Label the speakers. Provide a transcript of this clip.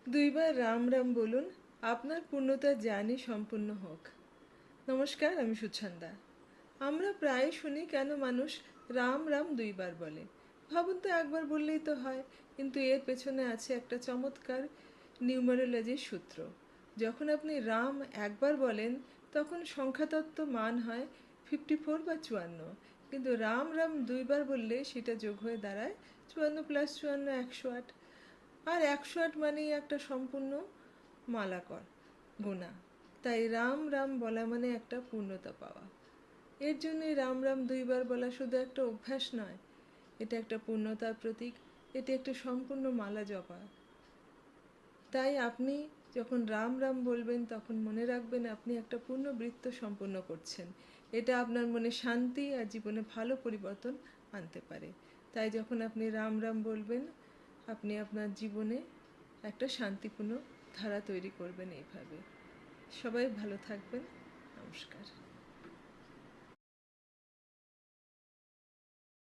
Speaker 1: দুইবার রাম রাম বলুন, আপনার পূর্ণতার জার্নি সম্পূর্ণ হোক। নমস্কার, আমি সুছন্দা। আমরা প্রায় শুনি কেন মানুষ রাম রাম দুইবার বলে। ভাবুন তো, একবার বললেই তো হয়, কিন্তু এর পেছনে আছে একটা চমৎকার নিউমারোলজির সূত্র। যখন আপনি রাম একবার বলেন তখন সংখ্যাতত্ত্ব মান হয় 54 বা 54, কিন্তু রাম রাম দুইবার বললে সেটা যোগ হয়ে দাঁড়ায় 54 প্লাস 54 108। আর 108 মানেই একটা সম্পূর্ণ মালাকর গোনা। তাই রাম রাম বলা মানে একটা পূর্ণতা পাওয়া। এর জন্যই রাম রাম দুইবার বলা শুধু একটা অভ্যাস নয়, এটা একটা পূর্ণতার প্রতীক, এটি একটা সম্পূর্ণ মালা জপা। তাই আপনি যখন রাম রাম বলবেন তখন মনে রাখবেন আপনি একটা পূর্ণ বৃত্ত সম্পন্ন করছেন। এটা আপনার মনে শান্তি আর জীবনে ভালো পরিবর্তন আনতে পারে। তাই যখন আপনি রাম রাম বলবেন, আপনি আপনার জীবনে একটা শান্তিপূর্ণ ধারা তৈরি করবেন এইভাবে। সবাই ভালো থাকবেন। নমস্কার।